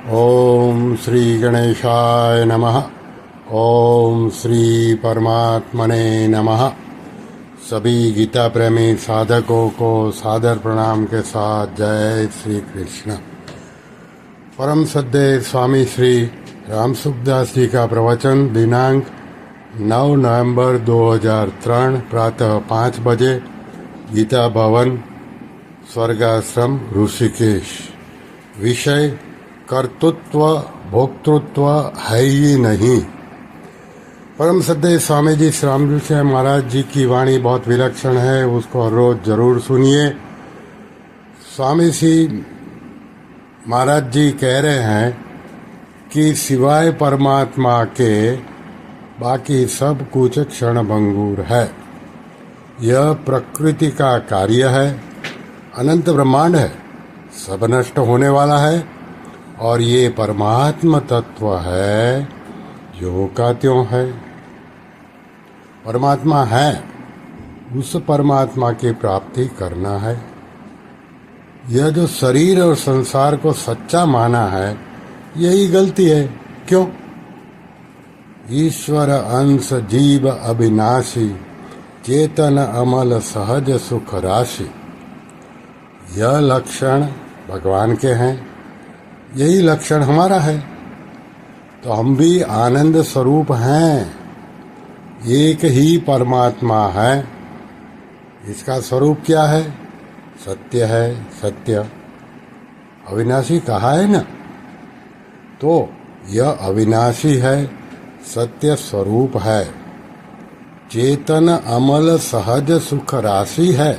ओम श्री गणेशाय नमः। ओम श्री परमात्मने नमः। सभी गीता प्रेमी साधकों को सादर प्रणाम के साथ जय श्री कृष्ण। परम सद्य स्वामी श्री रामसुखदास जी का प्रवचन दिनांक 9 नवंबर 2003 प्रातः 5 बजे गीता भवन स्वर्गाश्रम ऋषिकेश। विषय कर्तृत्व भोक्तृत्व है ही नहीं। परम सद्य स्वामी जी श्री रामकृष्ण महाराज जी की वाणी बहुत विलक्षण है, उसको हर रोज जरूर सुनिए। स्वामी जी महाराज जी कह रहे हैं कि सिवाय परमात्मा के बाकी सब कुछ क्षण भंगुर है। यह प्रकृति का कार्य है, अनंत ब्रह्मांड है, सब नष्ट होने वाला है। और ये परमात्म तत्व है जो का त्यों है। परमात्मा है, उस परमात्मा की प्राप्ति करना है। यह जो शरीर और संसार को सच्चा माना है, यही गलती है। क्यों? ईश्वर अंश जीव अविनाशी, चेतन अमल सहज सुख राशि। यह लक्षण भगवान के हैं, यही लक्षण हमारा है। तो हम भी आनंद स्वरूप हैं, एक ही परमात्मा है। इसका स्वरूप क्या है? सत्य है। सत्य अविनाशी कहा है ना, तो यह अविनाशी है, सत्य स्वरूप है। चेतन अमल सहज सुख राशि है,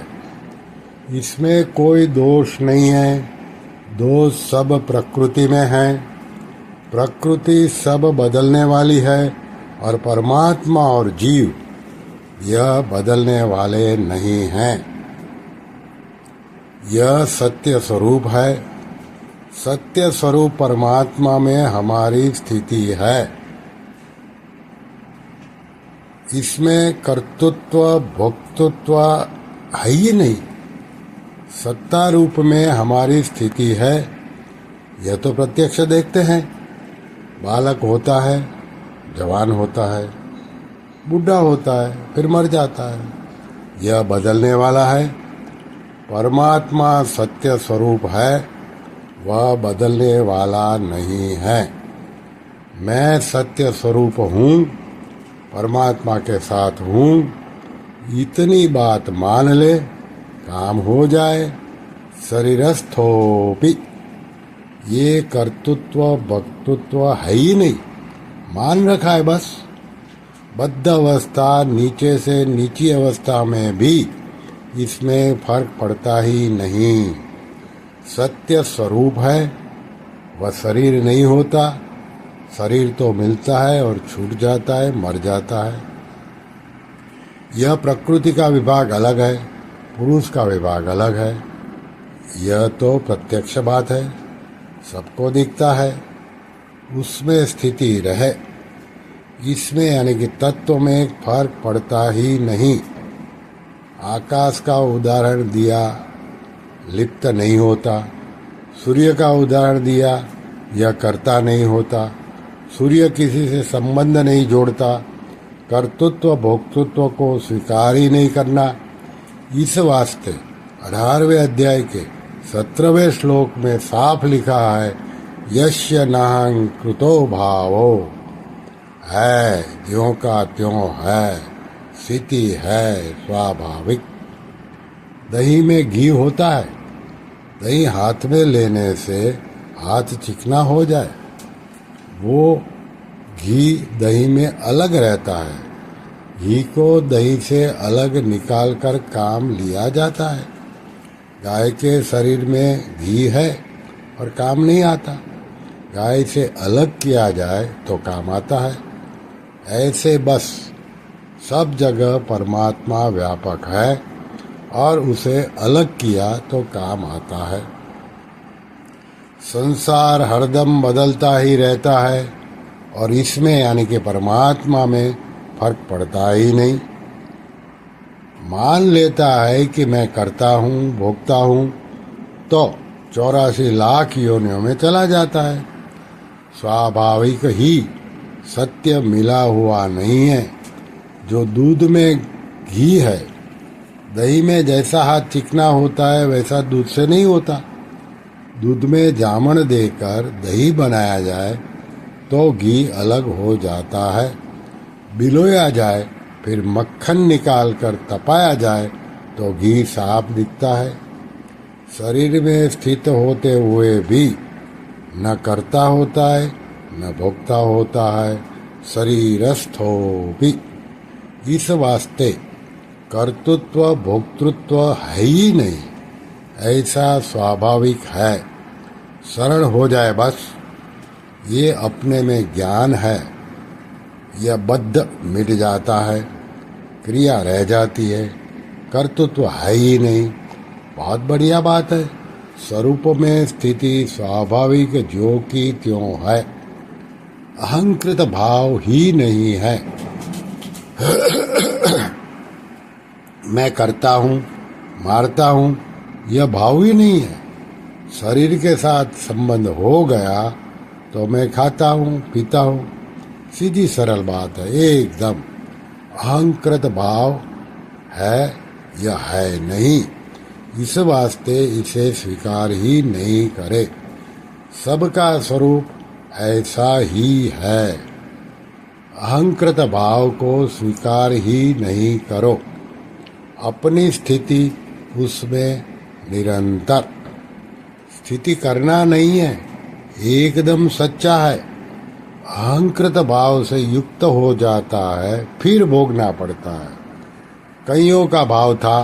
इसमें कोई दोष नहीं है। दोष सब प्रकृति में है। प्रकृति सब बदलने वाली है और परमात्मा और जीव यह बदलने वाले नहीं हैं। यह सत्य स्वरूप है। सत्य स्वरूप परमात्मा में हमारी स्थिति है। इसमें कर्तृत्व भोक्तृत्व है ही नहीं। सत्ता रूप में हमारी स्थिति है। यह तो प्रत्यक्ष देखते हैं। बालक होता है, जवान होता है, बूढ़ा होता है, फिर मर जाता है। यह बदलने वाला है। परमात्मा सत्य स्वरूप है, वह बदलने वाला नहीं है। मैं सत्य स्वरूप हूँ, परमात्मा के साथ हूँ। इतनी बात मान ले, काम हो जाए। शरीरस्थोपि, ये कर्तृत्व भक्तृत्व है ही नहीं, मान रखा है बस। बद्ध अवस्था, नीचे से नीची अवस्था में भी इसमें फर्क पड़ता ही नहीं। सत्य स्वरूप है, वह शरीर नहीं होता। शरीर तो मिलता है और छूट जाता है, मर जाता है। यह प्रकृति का विभाग अलग है, पुरुष का विभाग अलग है। यह तो प्रत्यक्ष बात है, सबको दिखता है। उसमें स्थिति रहे, इसमें यानी कि तत्व में फर्क पड़ता ही नहीं। आकाश का उदाहरण दिया, लिप्त नहीं होता। सूर्य का उदाहरण दिया, यह कर्ता नहीं होता। सूर्य किसी से संबंध नहीं जोड़ता। कर्तृत्व भोक्तृत्व को स्वीकार ही नहीं करना। इस वास्ते 18वें अध्याय के 17वें श्लोक में साफ लिखा है, यस्य नाहं कृतो भावो, है ज्यों का त्यों है, स्थिति है स्वाभाविक। दही में घी होता है, दही हाथ में लेने से हाथ चिकना हो जाए, वो घी दही में अलग रहता है। घी को दही से अलग निकाल कर काम लिया जाता है। गाय के शरीर में घी है और काम नहीं आता। गाय से अलग किया जाए तो काम आता है। ऐसे बस सब जगह परमात्मा व्यापक है और उसे अलग किया तो काम आता है। संसार हरदम बदलता ही रहता है और इसमें यानी कि परमात्मा में फर्क पड़ता ही नहीं। मान लेता है कि मैं करता हूँ, भोगता हूँ, तो 84 लाख योनियों में चला जाता है। स्वाभाविक ही सत्य मिला हुआ नहीं है। जो दूध में घी है, दही में जैसा हाथ चिकना होता है वैसा दूध से नहीं होता। दूध में जामन देकर दही बनाया जाए तो घी अलग हो जाता है। बिलोया जाए फिर मक्खन निकाल कर तपाया जाए तो घी साफ दिखता है। शरीर में स्थित होते हुए भी न कर्ता होता है न भोक्ता होता है, शरीरस्थो भी। इस वास्ते कर्तृत्व भोक्तृत्व है ही नहीं, ऐसा स्वाभाविक है। शरण हो जाए बस, ये अपने में ज्ञान है। यह बद्ध मिट जाता है, क्रिया रह जाती है, कर्तृत्व है ही नहीं। बहुत बढ़िया बात है। स्वरूप में स्थिति स्वाभाविक जो की त्यों है, अहंकृत भाव ही नहीं है। मैं करता हूँ, मारता हूँ, यह भाव ही नहीं है। शरीर के साथ संबंध हो गया तो मैं खाता हूँ, पीता हूँ। सीधी सरल बात है एकदम। अहंकृत भाव है या है नहीं, इस वास्ते इसे स्वीकार ही नहीं करे। सबका स्वरूप ऐसा ही है। अहंकृत भाव को स्वीकार ही नहीं करो। अपनी स्थिति उसमें निरंतर स्थिति करना नहीं है, एकदम सच्चा है। अहंकृत भाव से युक्त हो जाता है फिर भोगना पड़ता है। कईयों का भाव था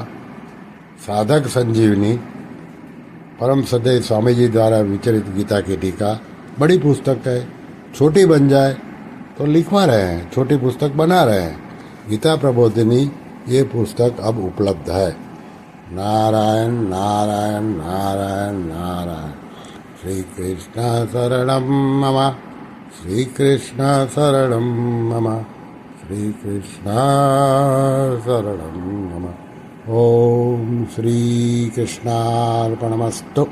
साधक संजीवनी, परम सदैव स्वामी जी द्वारा विचरित गीता की टीका। बड़ी पुस्तक है, छोटी बन जाए तो लिखवा रहे हैं, छोटी पुस्तक बना रहे हैं। गीता प्रबोधिनी ये पुस्तक अब उपलब्ध है। नारायण नारायण नारायण नारायण। श्री कृष्ण शरणम मम, श्री कृष्ण शरणम मम, श्री कृष्ण शरणम मम। ओम श्री कृष्णार्पणमस्तु।